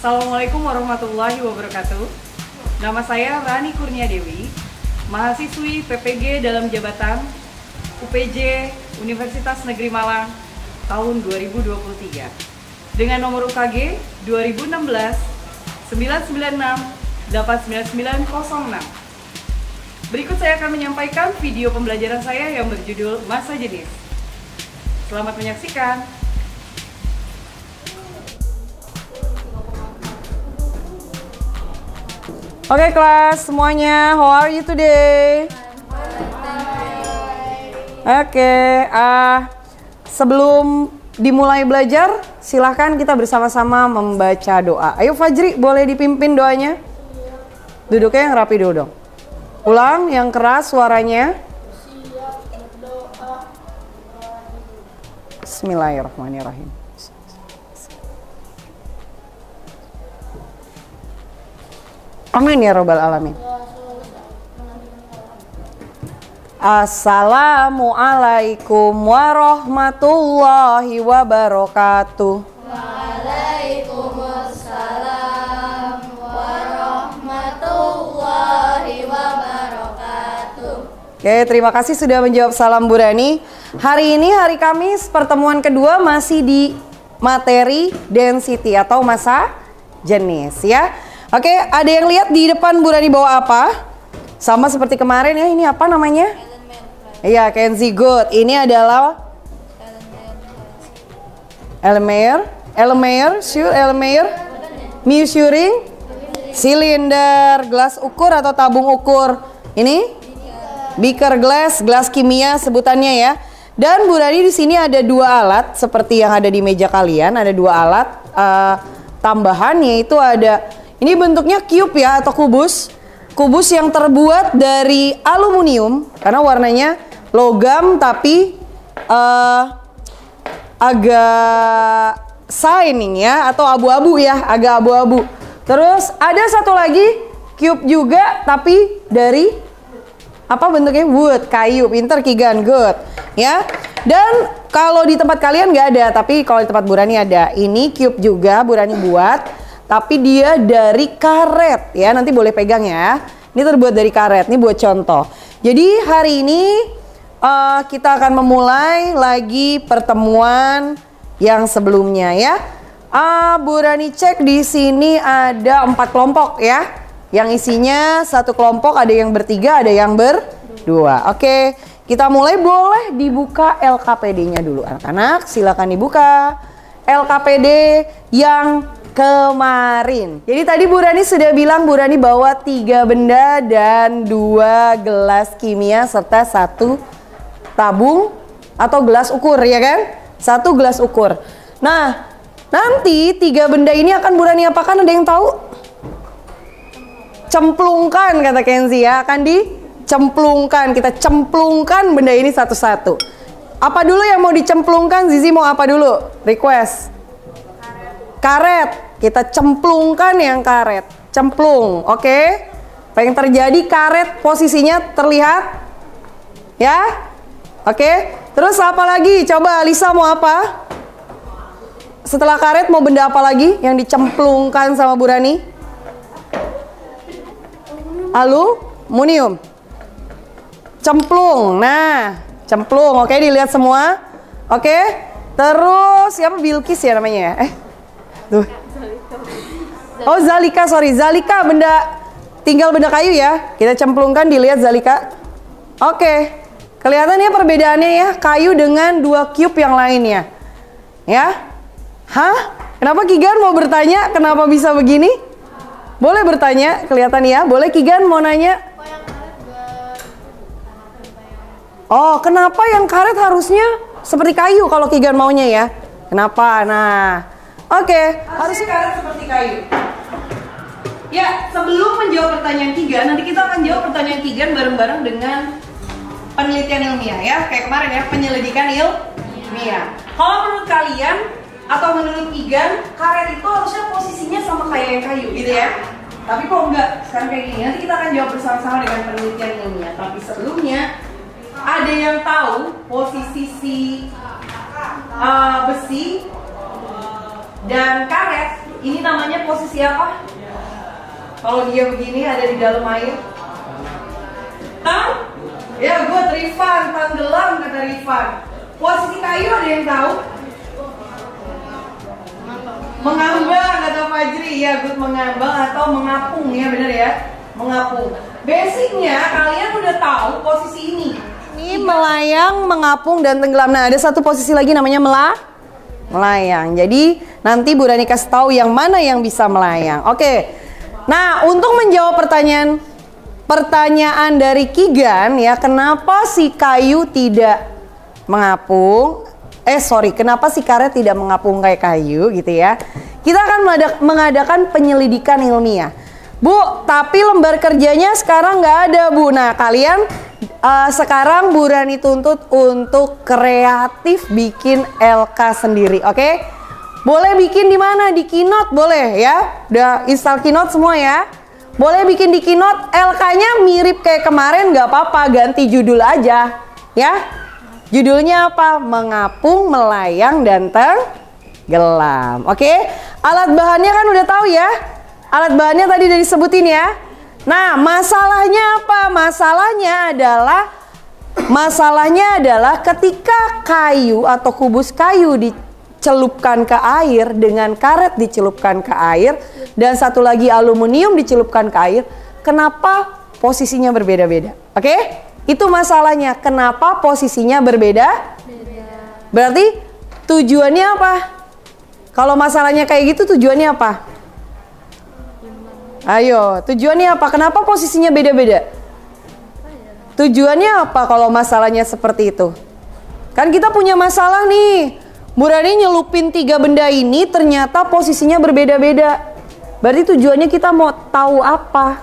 Assalamualaikum warahmatullahi wabarakatuh. Nama saya Rani Kurnia Dewi, mahasiswi PPG dalam jabatan UPJ Universitas Negeri Malang tahun 2023 dengan nomor UKG 2016 996 89906. Berikut saya akan menyampaikan video pembelajaran saya yang berjudul Masa Jenis. Selamat menyaksikan. Oke kelas semuanya, how are you today? Oke, sebelum dimulai belajar, silahkan kita bersama-sama membaca doa. Ayo Fajri, boleh dipimpin doanya? Duduknya yang rapi dulu dong. Ulang, yang keras suaranya. Bismillahirrahmanirrahim. Amin ya robbal alamin. Assalamualaikum warahmatullahi wabarakatuh. Waalaikumsalam warahmatullahi wabarakatuh. Oke, terima kasih sudah menjawab salam Bu Rani. Hari ini hari Kamis, pertemuan kedua masih di materi density atau masa jenis ya. Oke, ada yang lihat di depan Bu Rani bawa apa? Sama seperti kemarin ya, ini apa namanya? Iya, Kenzie, good. Ini adalah Elmer, measuring silinder, gelas ukur atau tabung ukur. Ini beaker glass, gelas kimia sebutannya ya. Dan Bu Rani di sini ada dua alat seperti yang ada di meja kalian, ada dua alat tambahan, yaitu ada ini bentuknya cube ya atau kubus. Kubus yang terbuat dari aluminium karena warnanya logam tapi agak shining ya atau abu-abu ya, agak abu-abu. Terus ada satu lagi cube juga tapi dari apa bentuknya? Wood, kayu. Pinter Kigan, good ya. Dan kalau di tempat kalian nggak ada, tapi kalau di tempat Bu Rani ada. Ini cube juga Bu Rani buat. Tapi dia dari karet ya, nanti boleh pegang ya. Ini terbuat dari karet, ini buat contoh. Jadi hari ini kita akan memulai lagi pertemuan yang sebelumnya ya. Bu Rani cek di sini ada 4 kelompok ya. Yang isinya satu kelompok ada yang bertiga, ada yang berdua. Oke, kita mulai, boleh dibuka LKPD-nya dulu anak-anak. Silakan dibuka LKPD yang kemarin. Jadi tadi Bu Rani sudah bilang Bu Rani bawa 3 benda dan 2 gelas kimia serta 1 tabung atau gelas ukur ya kan? 1 gelas ukur. Nah, nanti 3 benda ini akan Bu Rani apakan, ada yang tahu? Cemplungkan kata Kenzie ya, akan dicemplungkan. Kita cemplungkan benda ini satu-satu. Apa dulu yang mau dicemplungkan? Zizi mau apa dulu? Request. Karet. Kita cemplungkan yang karet. Cemplung, oke? Apa yang terjadi? Karet posisinya terlihat? Ya? Oke? Terus apa lagi? Coba Lisa mau apa? Setelah karet mau benda apa lagi yang dicemplungkan sama Bu Rani? Aluminium. Cemplung. Nah, cemplung. Oke, dilihat semua. Oke? Terus siapa? Bilkis ya namanya ya? Tuh. Oh Zalika, sorry, Zalika tinggal benda kayu ya. Kita cemplungkan, dilihat Zalika. Oke, kelihatan ya perbedaannya ya, kayu dengan 2 cube yang lainnya. Ya? Hah? Kenapa Kigan mau bertanya kenapa bisa begini? Boleh bertanya, kelihatan ya. Boleh Kigan mau nanya? Oh, kenapa yang karet harusnya seperti kayu kalau Kigan maunya ya? Kenapa? Nah, oke, harusnya karet seperti kayu. Ya, sebelum menjawab pertanyaan Kigan, nanti kita akan jawab pertanyaan Kigan bareng-bareng dengan penelitian ilmiah ya. Kayak kemarin ya, penyelidikan ilmiah. Kalau menurut kalian atau menurut Kigan, karet itu harusnya posisinya sama kayak yang kayu gitu ya. Tapi kok enggak, sekarang kayak gini. Nanti kita akan jawab bersama-sama dengan penelitian ilmiah. Tapi sebelumnya, ada yang tahu posisi si besi dan karet Ini namanya posisi apa? Kalau dia begini ada di dalam air. Ya, gue Rifan, tenggelam kata Rifan. Posisi kayu ada yang tahu? Mengambang kata Fajri. Ya, good, mengambang atau mengapung ya, benar ya? Mengapung. Basicnya kalian udah tahu posisi ini. Ini melayang, mengapung, dan tenggelam. Nah, ada satu posisi lagi namanya melayang. Jadi nanti Bu Rani kasih tahu yang mana yang bisa melayang. Oke. Nah, untuk menjawab pertanyaan dari Kigan ya, kenapa si kayu tidak mengapung? Kenapa si karet tidak mengapung kayak kayu gitu ya? Kita akan mengadakan penyelidikan ilmiah. Bu, tapi lembar kerjanya sekarang nggak ada, Bu. Nah, kalian sekarang Bu Rani tuntut untuk kreatif bikin LK sendiri, oke? Boleh bikin di mana? Di Keynote boleh ya? Udah install Keynote semua ya? Boleh bikin di Keynote, LK-nya mirip kayak kemarin, nggak apa-apa, ganti judul aja ya. Judulnya apa? Mengapung, melayang, dan tenggelam. Oke? Alat bahannya kan udah tahu ya? Alat bahannya tadi udah disebutin ya. Nah, masalahnya apa? Masalahnya adalah ketika kayu atau kubus kayu dicelupkan ke air dengan karet dicelupkan ke air dan satu lagi aluminium dicelupkan ke air, kenapa posisinya berbeda-beda? Oke? Itu masalahnya. Kenapa posisinya berbeda? Berarti tujuannya apa? Kalau masalahnya kayak gitu tujuannya apa? Ayo, tujuannya apa? Kenapa posisinya beda-beda? Tujuannya apa kalau masalahnya seperti itu? Kan kita punya masalah nih. Bu Rani nyelupin 3 benda ini ternyata posisinya berbeda-beda. Berarti tujuannya kita mau tahu apa?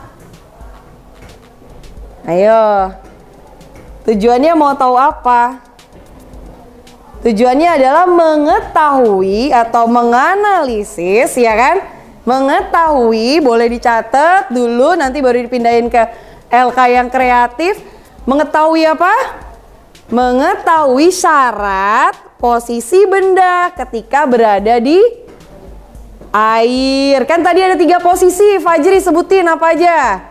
Ayo. Tujuannya mau tahu apa? Tujuannya adalah mengetahui atau menganalisis, ya kan? Mengetahui, boleh dicatat dulu, nanti baru dipindahin ke LK yang kreatif. Mengetahui apa? Mengetahui syarat posisi benda ketika berada di air. Kan tadi ada 3 posisi, Fajri sebutin apa aja?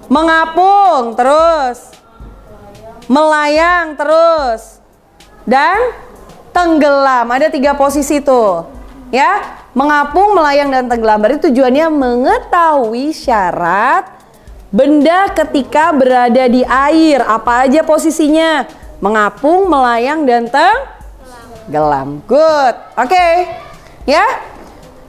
Mengapung, terus melayang, terus dan tenggelam. Ada 3 posisi tuh ya. Mengapung, melayang, dan tenggelam. Berarti tujuannya mengetahui syarat benda ketika berada di air. Apa aja posisinya? Mengapung, melayang, dan tenggelam. Good. Oke. Ya.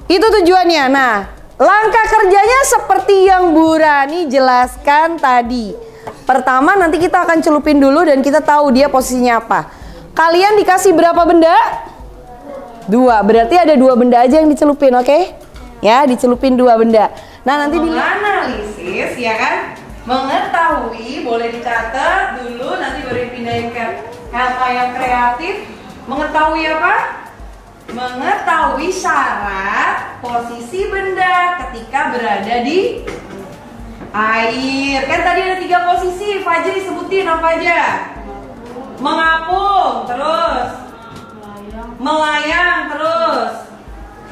Itu tujuannya. Nah, langkah kerjanya seperti yang Bu Rani jelaskan tadi. Pertama, nanti kita akan celupin dulu dan kita tahu dia posisinya apa. Kalian dikasih berapa benda? 2. Berarti ada 2 benda aja yang dicelupin, oke? Ya, dicelupin 2 benda. Nah, nanti menganalisis, ya kan? Mengetahui, boleh dicatat dulu, nanti baru dipindahin ke LK yang kreatif. Mengetahui apa? Mengetahui syarat posisi benda ketika berada di air. Kan tadi ada 3 posisi, Fajri sebutin apa aja? Mengapung, terus melayang, terus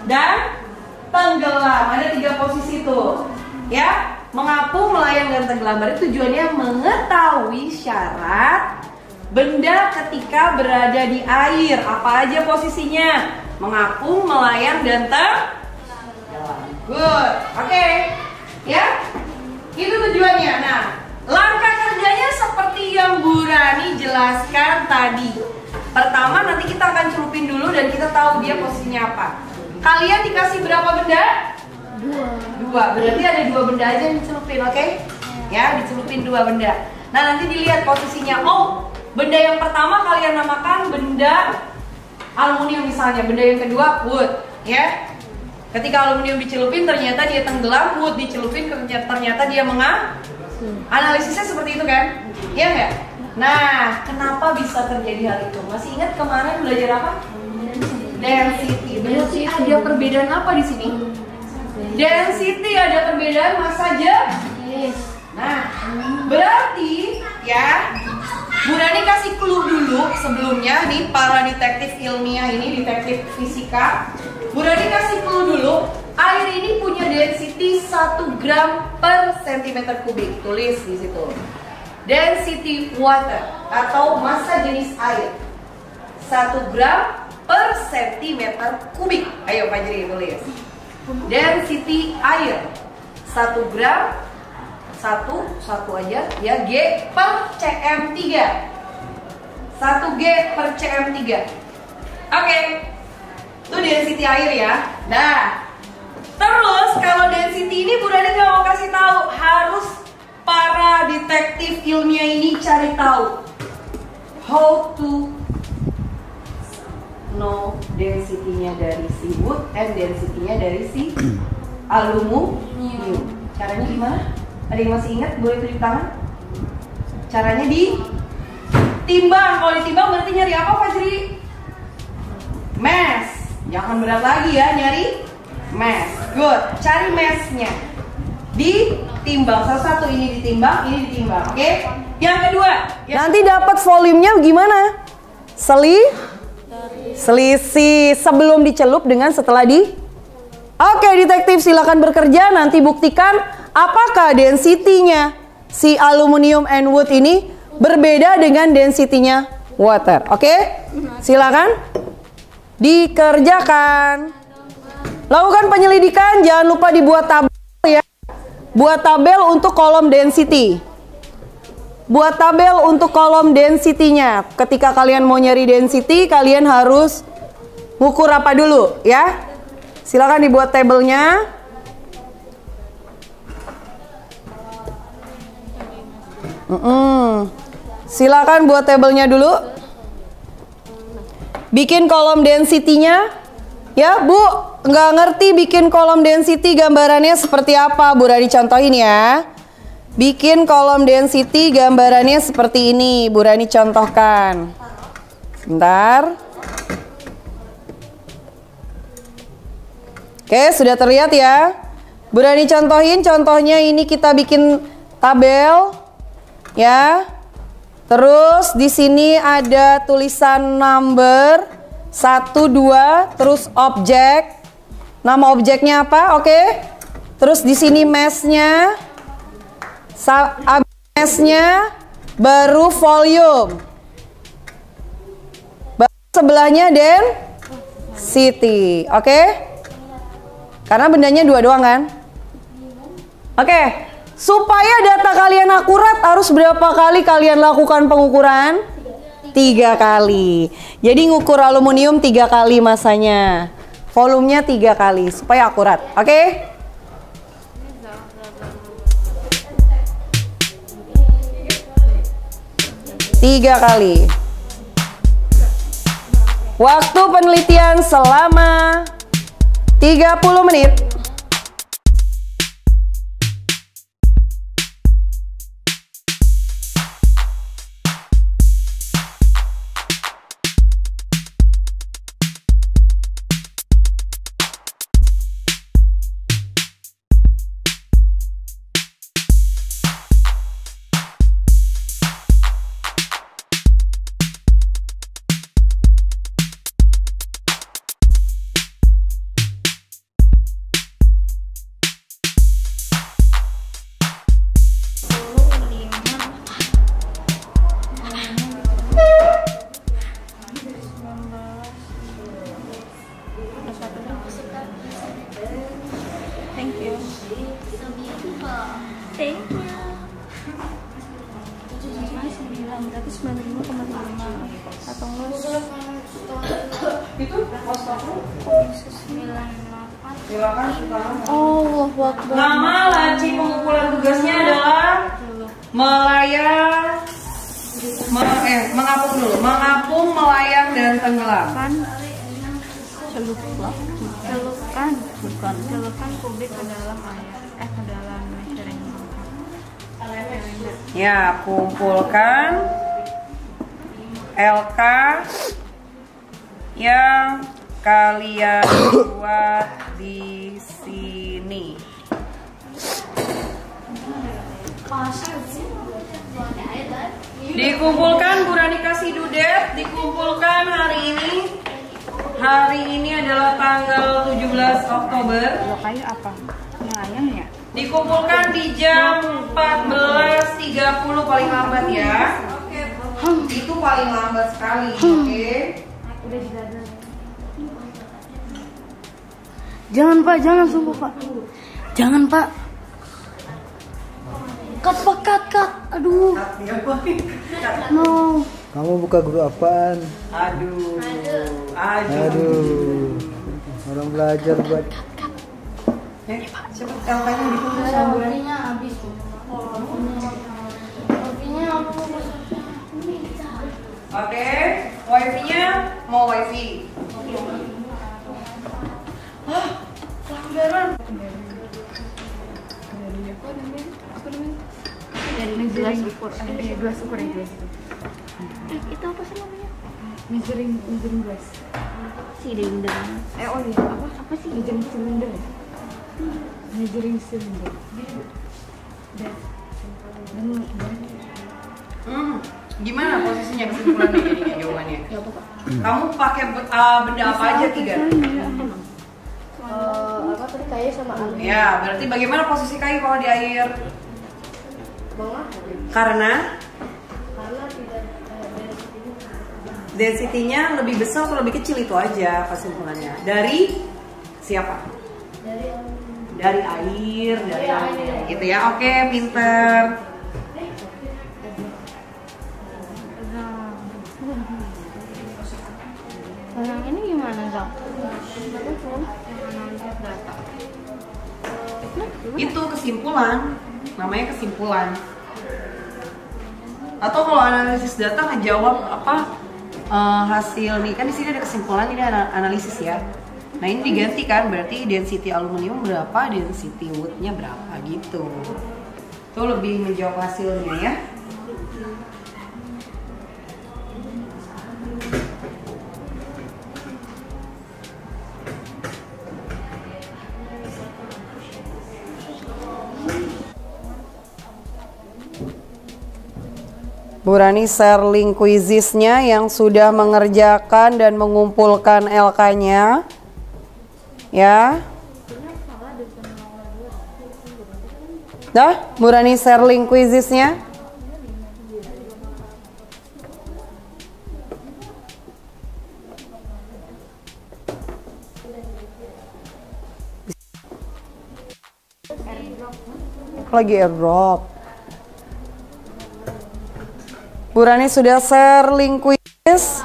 dan tenggelam. Ada 3 posisi tuh ya. Mengapung, melayang, dan tenggelam. Berarti tujuannya mengetahui syarat benda ketika berada di air. Apa aja posisinya? Mengapung, melayang, dan tenggelam. Good. Oke. Ya. Itu tujuannya. Nah, langkah kerjanya seperti yang Bu Rani jelaskan tadi. Pertama, nanti kita akan celupin dulu dan kita tahu dia posisinya apa. Kalian dikasih berapa benda? 2. Berarti ada 2 benda aja yang dicelupin, oke? Ya, dicelupin 2 benda. Nah, nanti dilihat posisinya. Oh, benda yang pertama kalian namakan benda aluminium misalnya. Benda yang kedua wood, ya. Ketika aluminium dicelupin ternyata dia tenggelam, wood dicelupin ternyata dia analisisnya seperti itu kan? Iya nggak? Nah, kenapa bisa terjadi hal itu? Masih ingat kemarin belajar apa? Density. Berarti ada perbedaan apa di sini? Density ada perbedaan massa jenis. Nah, berarti ya, Bu Rani kasih clue dulu sebelumnya nih para detektif ilmiah ini, detektif fisika. Bu Rani kasih clue dulu. Air ini punya density 1 gram per centimeter kubik. Tulis di situ. Density water atau massa jenis air 1 gram per centimeter kubik. Ayo Fajri tulis. Density air 1 gram satu aja ya, G per cm3. 1 G per cm3. Oke. Itu density air ya. Nah, terus kalau density ini Bu Rani nggak mau kasih tahu, harus para detektif ilmiah ini cari tahu how to know density-nya dari si wood and density-nya dari si aluminium. Caranya gimana? Ada yang masih ingat? Boleh tunjuk tangan. Caranya ditimbang. Kalau ditimbang berarti nyari apa Fajri? Mass. Jangan berat lagi ya, nyari mass. Good. Cari massnya. Ditimbang. Salah satu ini ditimbang, ini ditimbang. Oke? Yang kedua. Nanti dapat volumenya gimana? Selisih sebelum dicelup dengan setelah di. Oke, detektif silakan bekerja. Nanti buktikan apakah density-nya si aluminium and wood ini berbeda dengan density-nya water. Oke? Silakan dikerjakan. Lakukan penyelidikan, jangan lupa dibuat tabel ya. Buat tabel untuk kolom density. Buat tabel untuk kolom density-nya. Ketika kalian mau nyari density, kalian harus ngukur apa dulu ya. Silakan dibuat tabelnya. Silakan buat tabelnya dulu. Bikin kolom density-nya. Ya Bu, nggak ngerti bikin kolom density gambarannya seperti apa, Bu Rani contohin ya. Bikin kolom density gambarannya seperti ini, Bu Rani contohkan. Bentar. Oke, sudah terlihat ya. Bu Rani contohin, contohnya ini kita bikin tabel ya. Terus di sini ada tulisan number 1, 2, terus objek. Nama objeknya apa? Oke. Terus di sini mass-nya. Mass-nya baru volume. Baru sebelahnya density. Oke? Karena bendanya 2 doang kan? Oke. Supaya data kalian akurat, harus berapa kali kalian lakukan pengukuran? 3 kali. Jadi ngukur aluminium 3 kali masanya. Volumenya 3 kali supaya akurat. Oke? Tiga kali. Waktu penelitian selama 30 menit. Thank you. Thank you. 9 berarti 95,5 atau enggak? Itu postoku. 98. Silakan. Oh, waktu. Nama laci pengumpulan tugasnya adalah melayang, mengapung dulu, mengapung, melayang dan tenggelam. Celupkan kubik ke dalam air, ke dalam measuring. Ya, kumpulkan LK yang kalian buat di sini. Dikumpulkan, Bu Rani kasih dudet, dikumpulkan hari ini Hari ini adalah tanggal 17 Oktober. Kalau kayu apa? Melayang ya? Dikumpulkan di jam 14.30 paling lambat ya. Itu paling lambat sekali, oke? Udah didada. Jangan Pak, jangan sumpah Pak. Jangan Pak. Cut Pak, cut. Aduh. No. Kamu buka grup apaan? Aduh. Orang belajar buat. Cepet LK-nya ditunggu sama Bu Rani. Kopinya habis. Kopinya aku Oke, wifi-nya mau wifi. Pelanggaran. dari gelas ukur. Gelas ukur ya gelas itu. Itu apa sih namanya? Measuring glass. Silinder. Oh iya, apa sih? Measuring cylinder. Measuring cylinder. Gimana posisinya kesimpulannya jadinya jawabannya? Kamu pakai benda apa aja tiga? Apa tadi kayu sama air? Ya, berarti bagaimana posisi kayu kalau di air? Bawah. Karena Tidak density-nya lebih besar atau lebih kecil, itu aja kesimpulannya. Dari siapa? Dari air, gitu ya. Oke, pinter. Yang ini gimana Zak? Itu kesimpulan, namanya kesimpulan. Atau kalau analisis data ngejawab apa hasil nih, kan di sini ada kesimpulan, ini ada analisis ya. Nah ini diganti kan, berarti density aluminium berapa, density woodnya berapa gitu. Itu lebih menjawab hasilnya ya. Bu Rani share link quizisnya yang sudah mengerjakan dan mengumpulkan LK-nya. Ya. Dah, Bu Rani share link quizisnya. Lagi airdrop. Bu Rani sudah share link quiz.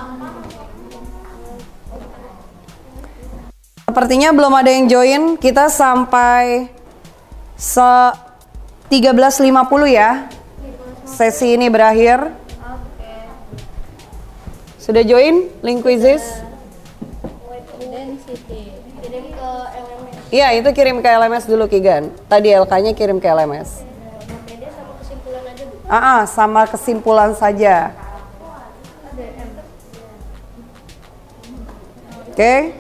Sepertinya belum ada yang join. Kita sampai 13.50 ya. Sesi ini berakhir. Sudah join link quizzes? Kirim ke LMS. Iya, itu kirim ke LMS dulu Kigan. Tadi LK-nya kirim ke LMS. Sama kesimpulan saja. Oke.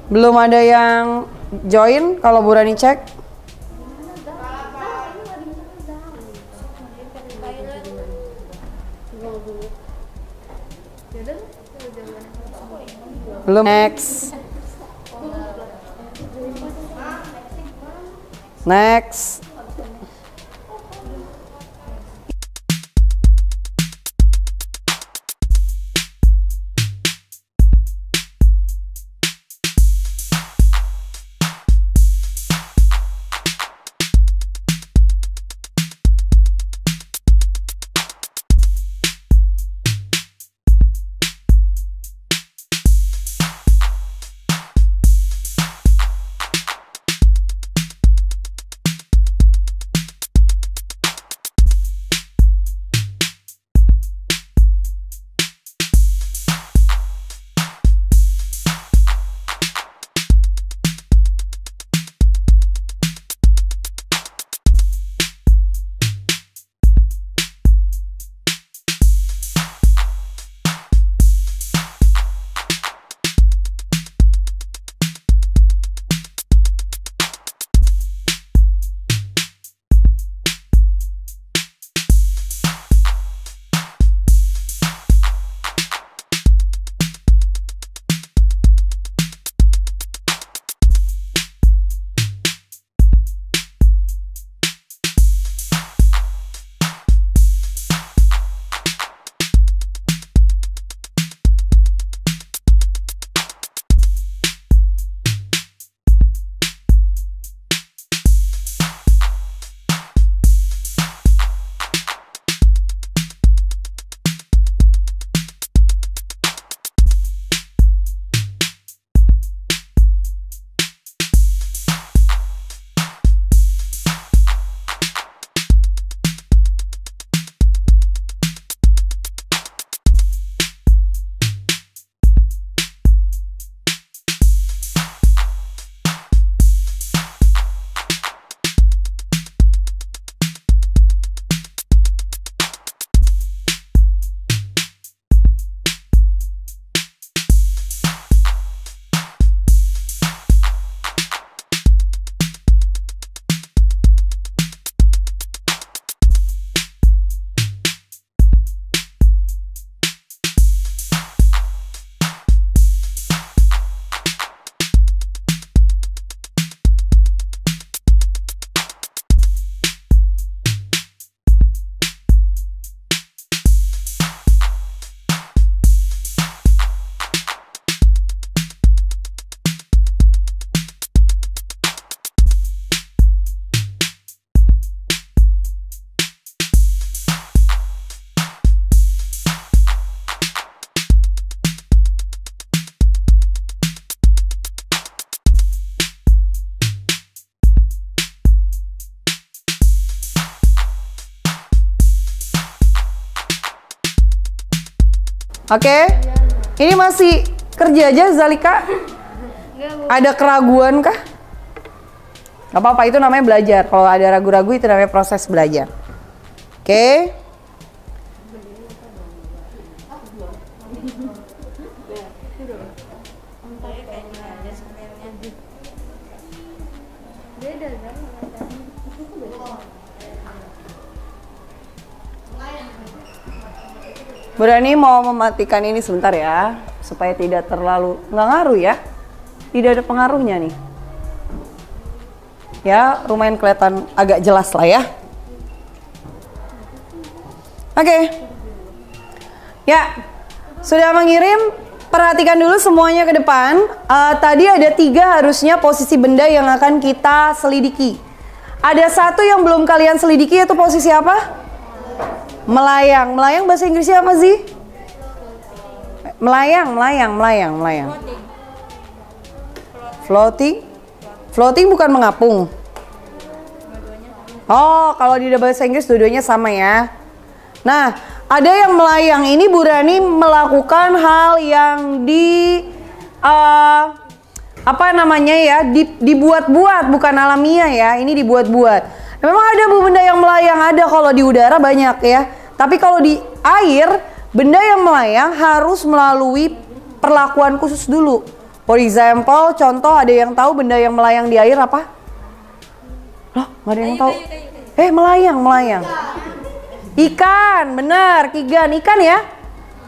Belum ada yang join kalau Bu Rani cek. Belum. Next. Next. Oke? Ini masih kerja aja Zalika? Ada keraguan kah? Gak apa-apa, itu namanya belajar. Kalau ada ragu-ragu itu namanya proses belajar. Oke? Bu Rani mau mematikan ini sebentar ya, supaya tidak terlalu, nggak ngaruh ya, tidak ada pengaruhnya nih. Ya, lumayan kelihatan agak jelas lah ya. Oke. Ya, sudah mengirim, perhatikan dulu semuanya ke depan. Tadi ada 3 harusnya posisi benda yang akan kita selidiki. Ada 1 yang belum kalian selidiki, yaitu posisi apa? Melayang. Melayang bahasa Inggrisnya apa sih? Melayang. Floating. Floating bukan mengapung. Oh, kalau di bahasa Inggris dua-duanya sama ya. Nah, ada yang melayang. Ini Bu Rani melakukan hal yang apa namanya ya? Dibuat-buat, bukan alamiah ya. Ini dibuat-buat. Memang ada bu benda yang melayang, ada kalau di udara banyak ya. Tapi kalau di air, benda yang melayang harus melalui perlakuan khusus dulu. For example, contoh ada yang tahu benda yang melayang di air apa? Loh, nggak ada yang tahu? Melayang. Ikan, benar, ikan ya.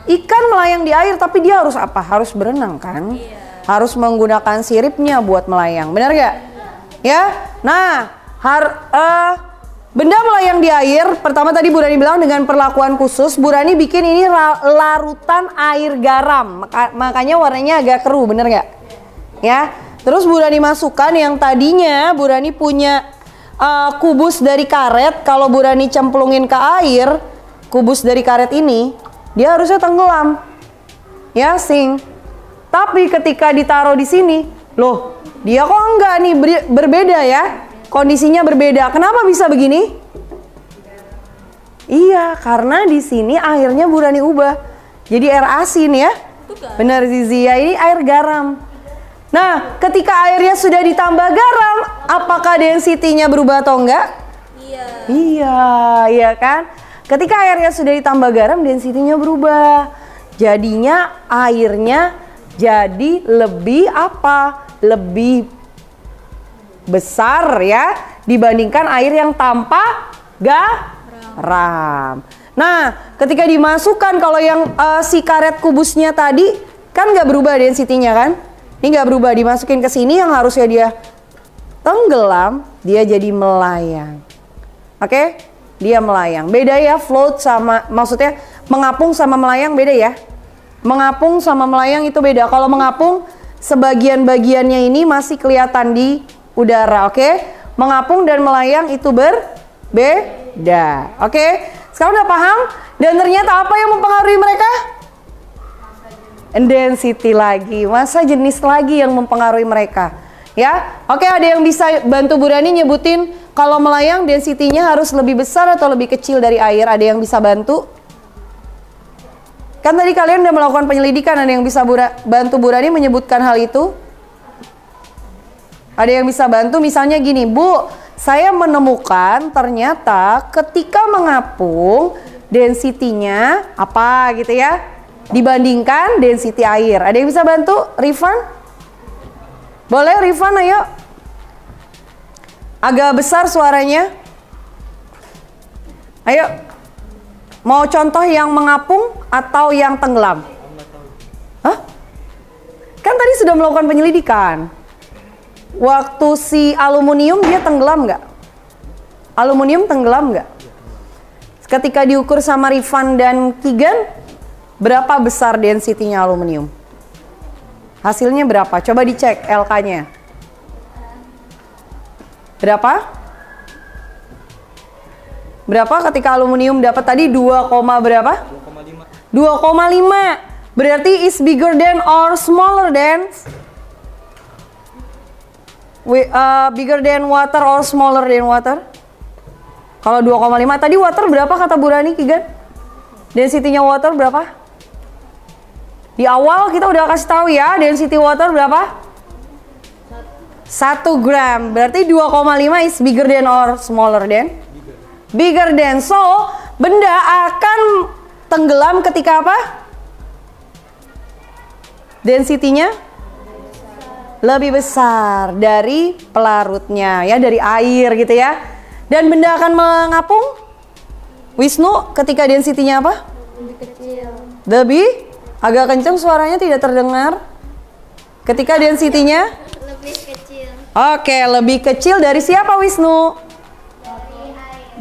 Ikan melayang di air, tapi dia harus apa? Harus berenang kan? Harus menggunakan siripnya buat melayang, benar gak? Ya, nah, benda melayang di air, pertama tadi Bu Rani bilang dengan perlakuan khusus. Bu Rani bikin ini larutan air garam, makanya warnanya agak keruh, bener gak? Ya, terus Bu Rani masukkan yang tadinya Bu Rani punya kubus dari karet. Kalau Bu Rani cemplungin ke air, kubus dari karet ini, dia harusnya tenggelam. Ya, sing. Tapi ketika ditaruh di sini, loh, dia kok enggak nih, berbeda ya. Kondisinya berbeda. Kenapa bisa begini? Iya, karena di sini airnya Bu Rani ubah. Jadi air asin ya. Benar Zizi ya, ini air garam. Nah, ketika airnya sudah ditambah garam, apakah density-nya berubah atau enggak? Iya kan? Ketika airnya sudah ditambah garam, density-nya berubah. Jadinya airnya jadi lebih apa? Lebih besar ya dibandingkan air yang tanpa garam. Nah, ketika dimasukkan, kalau yang si karet kubusnya tadi kan nggak berubah density-nya kan? Ini nggak berubah, dimasukin ke sini yang harusnya dia tenggelam, dia jadi melayang. Oke? Dia melayang. Beda ya float sama, maksudnya mengapung sama melayang beda ya. Mengapung sama melayang itu beda. Kalau mengapung sebagian-bagiannya ini masih kelihatan di udara, oke? Mengapung dan melayang itu berbeda, oke? Sekarang udah paham? Dan ternyata apa yang mempengaruhi mereka? Density lagi, masa jenis lagi yang mempengaruhi mereka, ya? Oke, ada yang bisa bantu Bu Rani nyebutin kalau melayang density-nya harus lebih besar atau lebih kecil dari air? Ada yang bisa bantu? Kan tadi kalian udah melakukan penyelidikan, ada yang bisa bantu Bu Rani menyebutkan hal itu? Ada yang bisa bantu, misalnya gini, Bu, saya menemukan ternyata ketika mengapung density-nya apa gitu ya, dibandingkan density air. Ada yang bisa bantu? Rifan? Boleh Rifan, ayo. Agak besar suaranya. Ayo. Mau contoh yang mengapung atau yang tenggelam? Hah? Kan tadi sudah melakukan penyelidikan. Waktu si aluminium dia tenggelam nggak? Aluminium tenggelam nggak? Ketika diukur sama Rifan dan Kigan, berapa besar density-nya aluminium? Hasilnya berapa? Coba dicek LK-nya. Berapa? Berapa ketika aluminium dapat tadi 2, berapa? 2,5. Berarti is bigger than or smaller than? Bigger than water or smaller than water? Kalau 2,5 tadi water berapa kata Bu Rani, Kigan? Density-nya water berapa? Di awal kita udah kasih tahu ya, density water berapa? 1 gram. Berarti 2,5 is bigger than or smaller than? Bigger than. So, benda akan tenggelam ketika apa? Density-nya lebih besar dari pelarutnya ya, dari air gitu ya. Dan benda akan mengapung? Wisnu, ketika density-nya apa? Lebih kecil. Lebih agak kencang suaranya, tidak terdengar. Ketika density-nya? Lebih kecil. Oke, lebih kecil dari siapa Wisnu?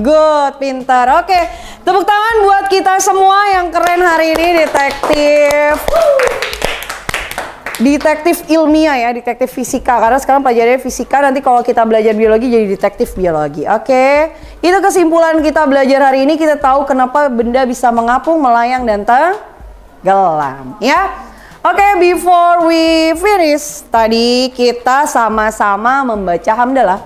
Good, pintar. Oke, tepuk tangan buat kita semua yang keren hari ini, detektif. Detektif ilmiah ya, detektif fisika. Karena sekarang pelajarannya fisika, nanti kalau kita belajar biologi jadi detektif biologi. Oke, itu kesimpulan kita belajar hari ini. Kita tahu kenapa benda bisa mengapung, melayang, dan tenggelam ya. Oke, before we finish, tadi kita sama-sama membaca hamdalah.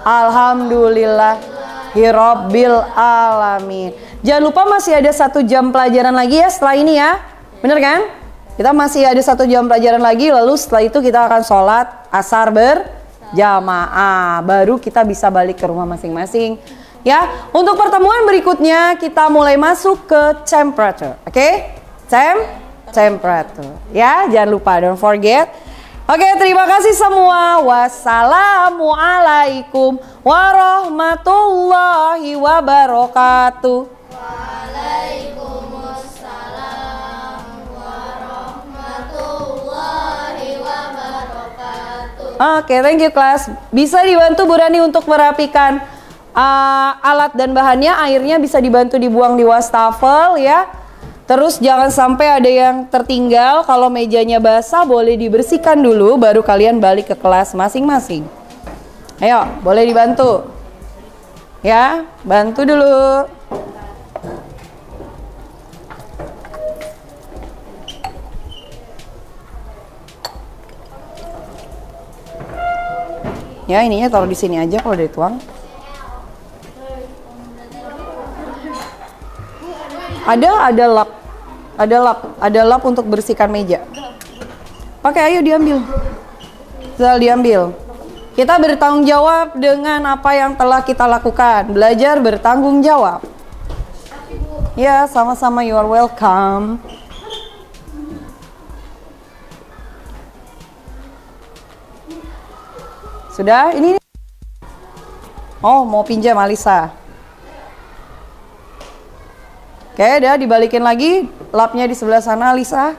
Alhamdulillahirabbil alamin. Jangan lupa masih ada 1 jam pelajaran lagi ya setelah ini ya. Bener kan? Kita masih ada 1 jam pelajaran lagi, lalu setelah itu kita akan sholat asar berjamaah. Baru kita bisa balik ke rumah masing-masing. Ya, untuk pertemuan berikutnya kita mulai masuk ke temperature. Oke? Temperature. Ya, jangan lupa, don't forget. Oke, terima kasih semua. Wassalamualaikum warahmatullahi wabarakatuh. Oke, thank you kelas. Bisa dibantu Bu Rani untuk merapikan alat dan bahannya. Airnya bisa dibantu dibuang di wastafel ya. Terus jangan sampai ada yang tertinggal. Kalau mejanya basah boleh dibersihkan dulu, baru kalian balik ke kelas masing-masing. Ayo, boleh dibantu. Ya, bantu dulu. Ya, ininya taruh di sini aja kalau udah dituang. Ada lap untuk bersihkan meja. Oke, ayo diambil. Diambil. Kita bertanggung jawab dengan apa yang telah kita lakukan. Belajar bertanggung jawab. Ya, sama-sama, you are welcome. Sudah? Ini. Oh, mau pinjam Alisa. Oke, udah dibalikin lagi. Lapnya di sebelah sana, Alisa.